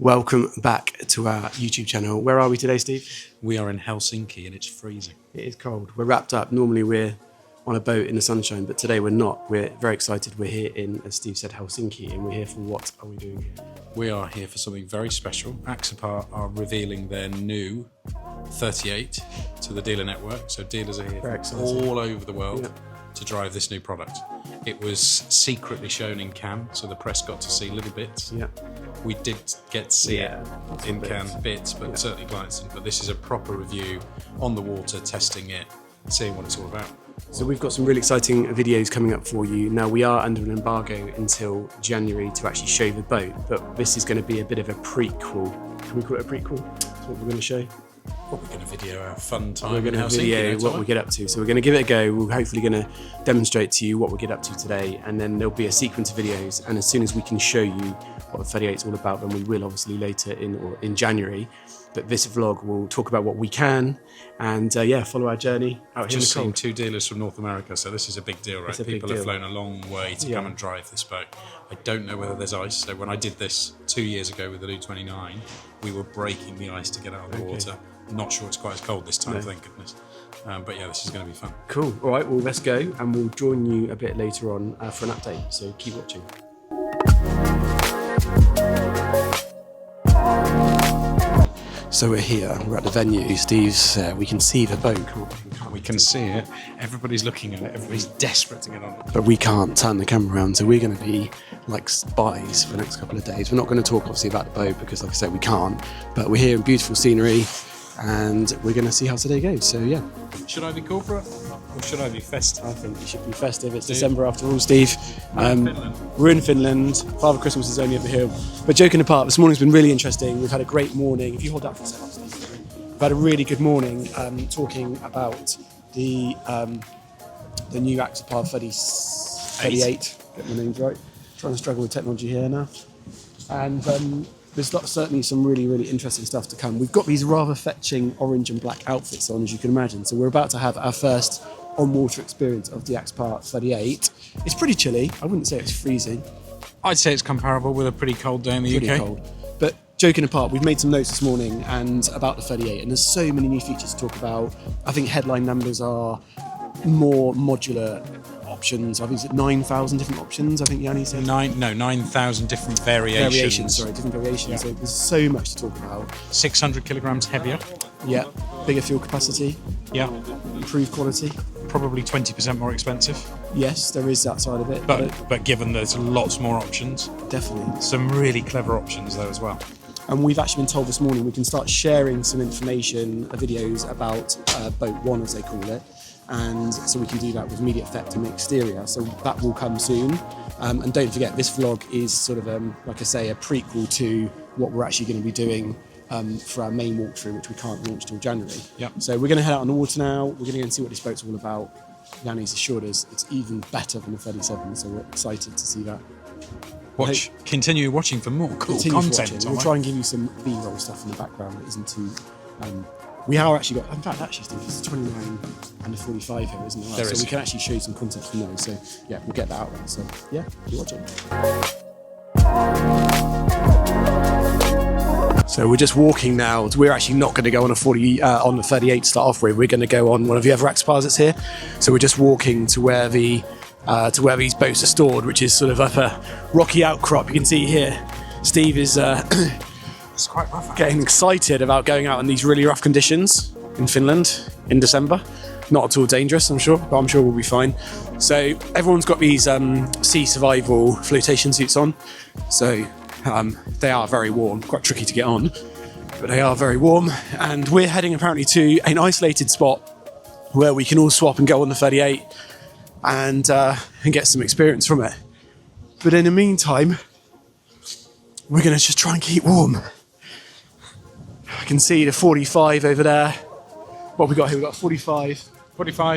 Welcome back to our YouTube channel. Where are we today, Steve? We are in Helsinki and it's freezing. It is cold. We're wrapped up. Normally we're on a boat in the sunshine, but today we're not. We're very excited. We're here in, as Steve said, Helsinki, and we're here for what are we doing here? We are here for something very special. Axopar are revealing their new 38 to the dealer network. So dealers are here from all over the world to drive this new product. It was secretly shown in Cannes, so the press got to see little bits. Yeah. We did get to see it in Cannes bits, but certainly clients didn't. But this is a proper review on the water, testing it, seeing what it's all about. So we've got some really exciting videos coming up for you. Now we are under an embargo until January to actually show the boat, but this is going to be a bit of a prequel. Can we call it a prequel? That's what we're going to show. Well, we're going to video our fun time. We're going to video what we get up to. So we're going to give it a go. We're hopefully going to demonstrate to you what we get up to today, and then there'll be a sequence of videos. And as soon as we can show you what the 38 is all about, then we will obviously later in January. But this vlog will talk about what we can, and follow our journey out here in the cold. Just seen 2 dealers from North America, so this is a big deal, right? People have flown a long way to come and drive this boat. I don't know whether there's ice. So when I did this 2 years ago with the Lu 29, we were breaking the ice to get out of the water. Not sure it's quite as cold this time, thank goodness. But yeah, this is going to be fun. Cool. All right, well, let's go, and we'll join you a bit later on for an update. So keep watching. So we're here, we're at the venue. Steve's, we can see the boat, can't we? Can see it. Everybody's looking at it. Everybody's desperate to get on it. But we can't turn the camera around, so we're going to be like spies for the next couple of days. We're not going to talk, obviously, about the boat because, like I said, we can't. But we're here in beautiful scenery, and we're going to see how today goes. So, yeah. Should I be corporate or should I be festive? I think you should be festive. It's December after all, Steve. We're in Finland. Father Christmas is only over here. But joking apart, this morning's been really interesting. We've had a great morning. If you hold that for a second, Steve. We've had a really good morning talking about the new Axopar 38. Get my names right. Trying to struggle with technology here now. And there's certainly some really, really interesting stuff to come. We've got these rather fetching orange and black outfits on, as you can imagine. So we're about to have our first on-water experience of the Axopar 38. It's pretty chilly. I wouldn't say it's freezing. I'd say it's comparable with a pretty cold day in the UK. Pretty cold. But joking apart, we've made some notes this morning and about the 38, and there's so many new features to talk about. I think headline numbers are more modular options. I think it's 9,000 different options, I think Yanni said. 9,000 different variations. Different variations. Yeah. So there's so much to talk about. 600 kilograms heavier. Yeah. Bigger fuel capacity. Yeah. Improved quality. Probably 20% more expensive. Yes, there is that side of it. But given there's lots more options. Definitely. Some really clever options though as well. And we've actually been told this morning we can start sharing some information, videos about Boat 1, as they call it. And so we can do that with immediate effect on the exterior. So that will come soon. And don't forget, this vlog is sort of, like I say, a prequel to what we're actually going to be doing for our main walkthrough, which we can't launch till January. Yep. So we're going to head out on the water now. We're going to go and see what this boat's all about. Yanni's assured us it's even better than the 37, so we're excited to see that. Continue watching for more cool content. We'll try and give you some B-roll stuff in the background that isn't too... we are actually got... In fact, actually, Steve, it's a 29 and a 45 here, isn't it? So we can actually show you some content from those. So, yeah, we'll get that out there. So, yeah, keep watching. So we're just walking now. We're actually not going to go on on the 38 to start off with. We're going to go on one of the other Axopars that's here. So we're just walking to where these boats are stored, which is sort of up a rocky outcrop. You can see here, Steve is it's quite rough. Getting excited about going out in these really rough conditions in Finland in December. Not at all dangerous, I'm sure, but I'm sure we'll be fine. So everyone's got these sea survival flotation suits on. So they are very warm, quite tricky to get on, but they are very warm. And we're heading apparently to an isolated spot where we can all swap and go on the 38 and get some experience from it. But in the meantime, we're going to just try and keep warm. I can see the 45 over there. What have we got here? We've got 45,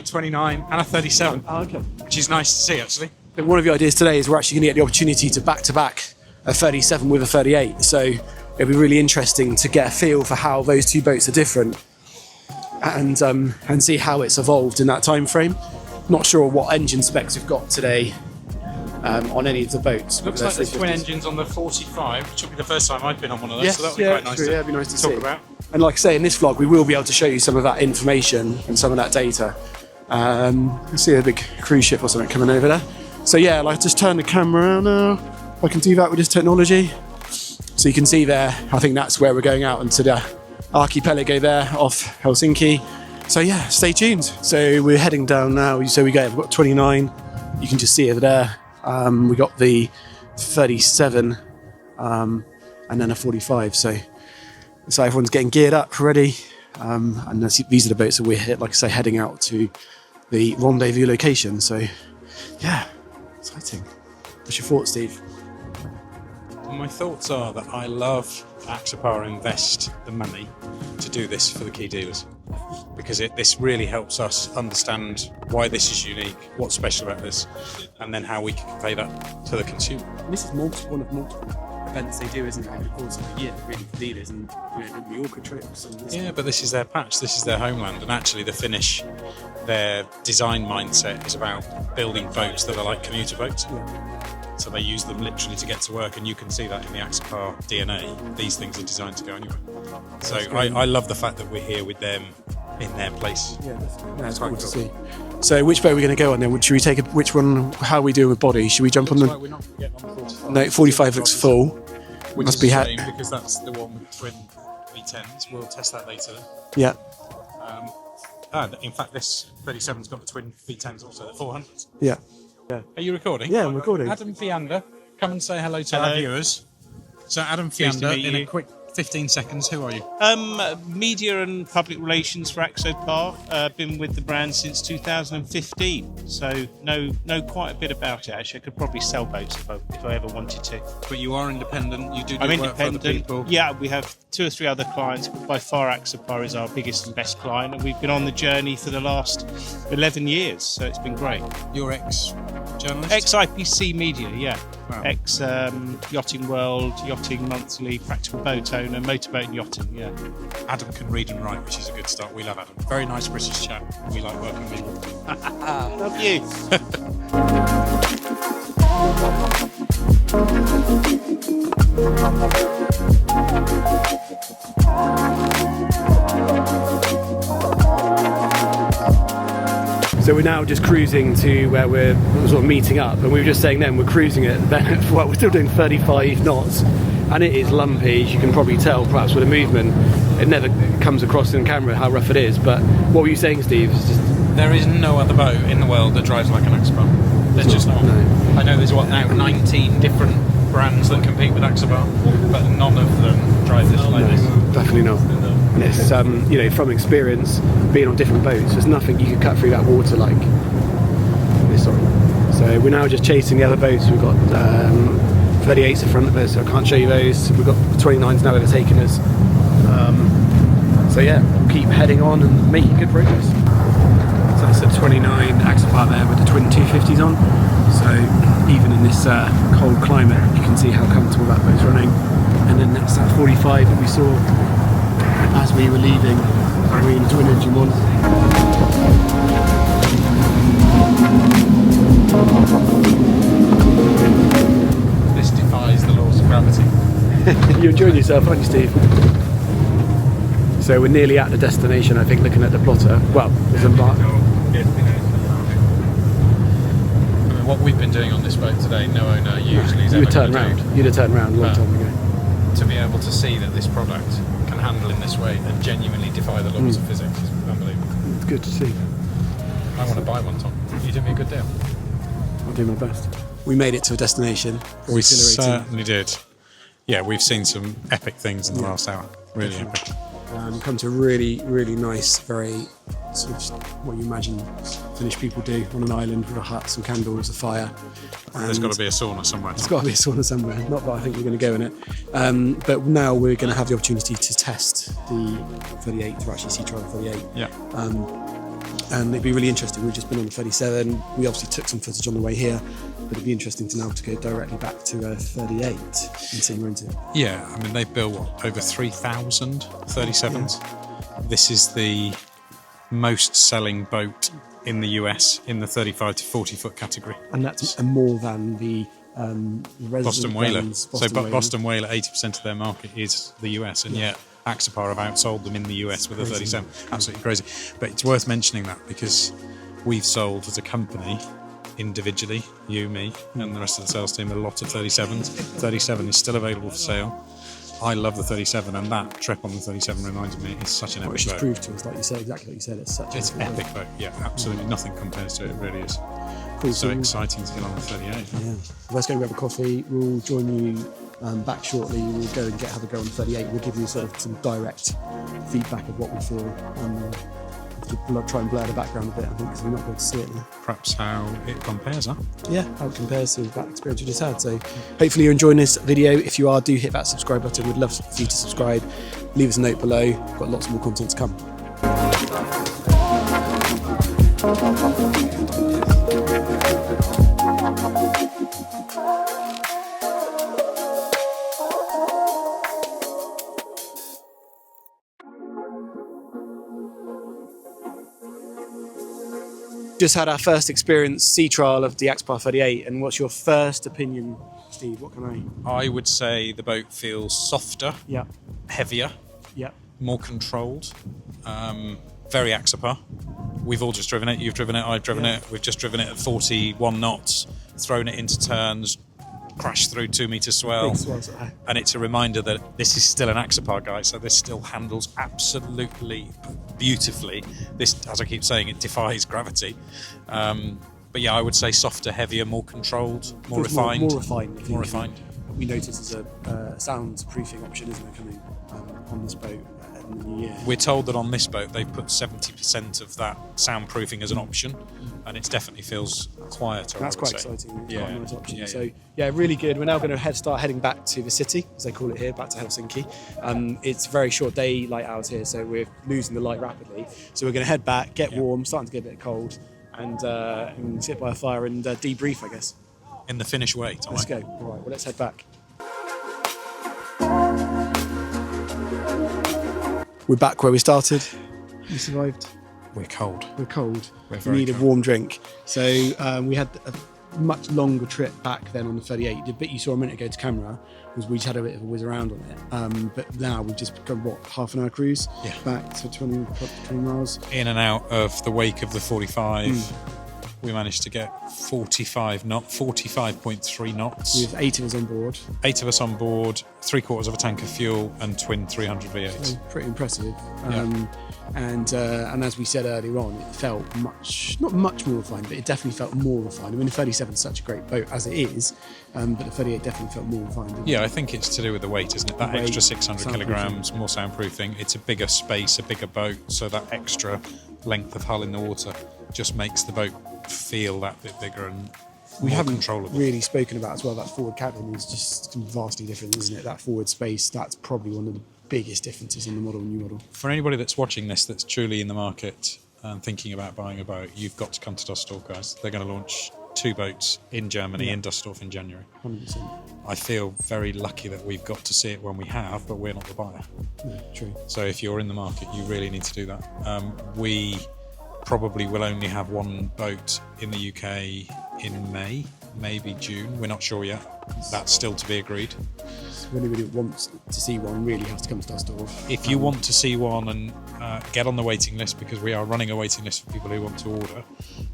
29 and a 37. Oh, okay. Which is nice to see, actually. But one of the ideas today is we're actually going to get the opportunity to back-to-back a 37 with a 38. So it'll be really interesting to get a feel for how those two boats are different and see how it's evolved in that time frame. Not sure what engine specs we've got today on any of the boats. Looks like there's twin engines on the 45, which will be the first time I've been on one of those, Yes, so that would be quite nice it'd be nice to talk see. about. And like I say, in this vlog, we will be able to show you some of that information and some of that data. You see a big cruise ship or something coming over there. So yeah, like just turn the camera around now. I can do that with this technology. So you can see there, I think that's where we're going out into the archipelago there off Helsinki. So yeah, stay tuned. So we're heading down now. So we've got 29. You can just see over there. We got the 37 and then a 45. So everyone's getting geared up, ready. And these are the boats that we're, like I say, heading out to the rendezvous location. So yeah, exciting. What's your thoughts, Steve? My thoughts are that I love Axopar invest the money to do this for the key dealers, because this really helps us understand why this is unique, what's special about this, and then how we can convey that to the consumer. This is one of multiple events they do, isn't it, over the course of the year, really, for dealers and the Mallorca trips. Yeah, but this is their patch, this is their homeland, and actually the Finnish, their design mindset is about building boats that are like commuter boats. Yeah. So they use them literally to get to work, and you can see that in the Axopar DNA. These things are designed to go anywhere. So I love the fact that we're here with them in their place. Yeah, that's quite cool to see. So which boat are we going to go on then? Should we take which one? How are we doing with body? Should we jump on the? Like we're not getting on the 45. No, 45 looks full. Which Must is be a shame because that's the one with twin V10s. We'll test that later. Yeah. And in fact, this 37's got the twin V10s also, the 400s. Yeah. Are you recording? Yeah, I'm recording. Adam Fiander, come and say hello to our viewers. So Adam Pleased to Fiander, meet in a you. quick 15 seconds, who are you? Media and public relations for Axopar. Been with the brand since 2015, so know quite a bit about it. Actually, I could probably sell boats if I ever wanted to. But you are independent. You do I'm work for other independent. people. Yeah, we have 2 or 3 other clients, but by far Axopar is our biggest and best client, and we've been on the journey for the last 11 years. So it's been great. You're ex-journalist. Ex-IPC Media, yeah. Wow. Ex-Yachting World, Yachting Monthly, Practical Boat Owner, Motorboat and Yachting, yeah. Adam can read and write, which is a good start. We love Adam. Very nice British chap. We like working with him. Love you. So we're now just cruising to where we're sort of meeting up, and we were just saying then we're cruising at well, we're still doing 35 knots, and it is lumpy. As you can probably tell, perhaps with the movement, it never comes across in camera how rough it is. But what were you saying, Steve? It's just... There is no other boat in the world that drives like an Axopar. There's just not. No. I know there's 19 different brands that compete with Axopar, but none of them drive this like this. Definitely not. And it's from experience, being on different boats, there's nothing you could cut through that water like this one. So we're now just chasing the other boats. We've got 38s in front of us, so I can't show you those. We've got 29s now overtaking us. So yeah, we'll keep heading on and making good progress. So that's a 29 Axopar there with the twin 250s on. So even in this cold climate, you can see how comfortable that boat's running. And then that's that 45 that we saw as we were leaving, marine twin engine one. This defies the laws of gravity. You're enjoying yourself, aren't you, Steve? So we're nearly at the destination, I think, looking at the plotter. Well, there's a mark. What we've been doing on this boat today, no owner usually is You ever would turn gonna round. do. You'd have turned round a long time ago. To be able to see that this product can handle in this way and genuinely defy the laws of physics is unbelievable. It's good to see. I want to buy one, Tom. You do me a good deal. I'll do my best. We made it to a destination. We Exhilarating. certainly did. Yeah, we've seen some epic things in the last hour. Really epic. Come to a really, really nice, very sort of what you imagine Finnish people do on an island with a hut, some candles, a fire. There's got to be a sauna somewhere. There's got to be a sauna somewhere. Not that I think we're going to go in it. But now we're going to have the opportunity to test the 38, to actually see trial 38. Yeah. And it'd be really interesting. We've just been on the 37. We obviously took some footage on the way here, but it'd be interesting to now to go directly back to 38 and see where into it. Yeah, I mean, they've built over 3,000 37s. Yeah. This is the most selling boat in the US in the 35 to 40 foot category. And that's more than the Boston Whaler. Whaler. Boston Whaler, 80% of their market is the US, and yet Axopar have outsold them in the US with a 37. Absolutely crazy. But it's worth mentioning that because we've sold as a company individually, you, me, and the rest of the sales team, a lot of 37s. 37 is still available for sale. I love the 37, and that trip on the 37 reminds me it's such an epic Which is boat. proved to us, like you said, exactly like you said, it's It's an epic boat. Yeah, absolutely nothing compares to it. It really is. Cool. So exciting to get on the 38. Yeah. Let's go grab a coffee. We'll join you back shortly. We'll go and have a go on the 38. We'll give you sort of some direct feedback of what we feel. To try and blur the background a bit, I think, because we're not going to see it now. Perhaps how it compares, huh? Yeah, how it compares to that experience we just had. So hopefully you're enjoying this video. If you are, do hit that subscribe button. We'd love for you to subscribe. Leave us a note below. We've got lots more content to come. Just had our first experience sea trial of the Axopar 38, and what's your first opinion, Steve? What can I would say the boat feels softer, Yeah, heavier, yeah, more controlled, very Axopar. We've all just driven it. You've driven it. I've driven it. We've just driven it at 41 knots, thrown it into turns, crashed through 2 metre swell. big swells at high. And it's a reminder that this is still an Axopar, guys, so this still handles absolutely beautifully. This, as I keep saying, it defies gravity. But yeah, I would say softer, heavier, more controlled, more Feels refined. More refined. More refined. We noticed there's a soundproofing option, isn't there, coming on this boat in the new year. We're told that on this boat they've put 70% of that soundproofing as an option, and it definitely feels quieter. That's I would quite say. exciting. It's Yeah. quite a nice option. Yeah, So yeah, really good. We're now going to start heading back to the city, as they call it here, back to Helsinki. It's a very short daylight hours here, so we're losing the light rapidly. So we're going to head back, get warm, starting to get a bit cold, and sit by a fire and debrief, I guess. In the Finnish way, Tom. Let's go. All right, well, let's head back. We're back where we started. We survived. We're cold. We're cold. We're We very need a cold. warm drink. So we had a much longer trip back then on the 38. The bit you saw a minute ago to camera was we just had a bit of a whiz around on it. But now we've just got, half an hour cruise back to 20 miles. In and out of the wake of the 45, we managed to get 45.3 knots. With 8 of us on board. 8 of us on board, 3/4 of a tank of fuel, and twin 300 V8s. So pretty impressive. And as we said earlier on, it felt not much more refined, but it definitely felt more refined. I mean, the 37 is such a great boat as it is, but the 38 definitely felt more refined. Didn't Yeah, I think it's to do with the weight, isn't it? That weight, extra 600 soundproofing. kilograms, more soundproofing. It's a bigger space, a bigger boat, so that extra length of hull in the water just makes the boat feel that bit bigger and we more haven't controllable. really spoken about as well, that forward cabin is just vastly different, isn't it? That forward space, that's probably one of the biggest differences in the model and new model. For anybody that's watching this that's truly in the market and thinking about buying a boat, you've got to come to Düsseldorf, guys. They're going to launch 2 boats in Germany, in Düsseldorf in January. 100%. I feel very lucky that we've got to see it when we have, but we're not the buyer. Yeah, true. So if you're in the market, you really need to do that. We probably will only have 1 boat in the UK in May, maybe June. We're not sure yet. That's still to be agreed. So anybody that wants to see one really has to come to Düsseldorf. If you want to see one and get on the waiting list, because we are running a waiting list for people who want to order,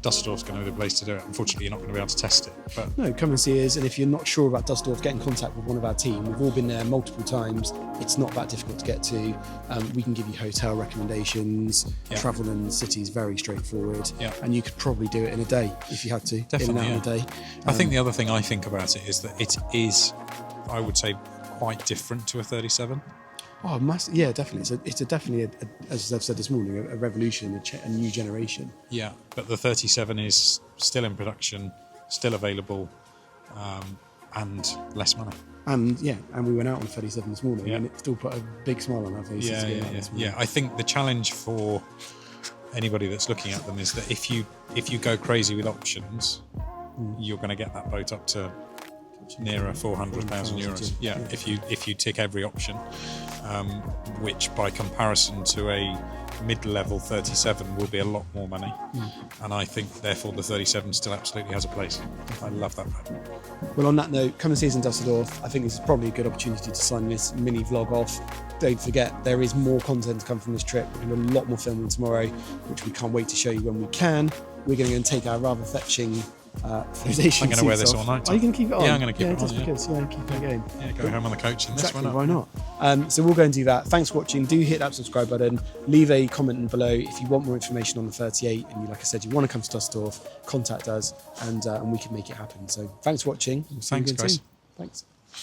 Düsseldorf's going to be the place to do it. Unfortunately, you're not going to be able to test it. But No, come and see us. And if you're not sure about Düsseldorf, get in contact with one of our team. We've all been there multiple times. It's not that difficult to get to. We can give you hotel recommendations. Yeah. Travel in the city is very straightforward. Yeah. And you could probably do it in a day if you had to. Definitely, in and out in a day. I think the other thing I think about it is that it is, I would say, quite different to a 37. Oh, yeah, definitely. It's definitely, as I've said this morning, a revolution, a new generation. Yeah, but the 37 is still in production, still available, and less money. And we went out on 37 this morning, Yeah. and it still put a big smile on our faces. to get out this morning. I think the challenge for anybody that's looking at them is that if you go crazy with options, you're going to get that boat up to nearer 400,000 euros. Yeah, if you tick every option, which by comparison to a mid-level 37 will be a lot more money. And I think therefore the 37 still absolutely has a place. I love that boat. Well, on that note, come and see us in Düsseldorf. I think this is probably a good opportunity to sign this mini vlog off. Don't forget, there is more content to come from this trip. We're going to do a lot more filming tomorrow, which we can't wait to show you when we can. We're going to go and take our rather fetching flotation I'm going to wear this off. all night. Are you going to keep it on? Yeah, I'm going to keep it on. Just because, keep it going. Yeah, go home on the coach in this Exactly, one. why not? So we'll go and do that. Thanks for watching. Do hit that subscribe button. Leave a comment below if you want more information on the 38 and you, like I said, you want to come to Düsseldorf, contact us and we can make it happen. So thanks for watching. We'll see you Thanks, again guys. soon. Thanks.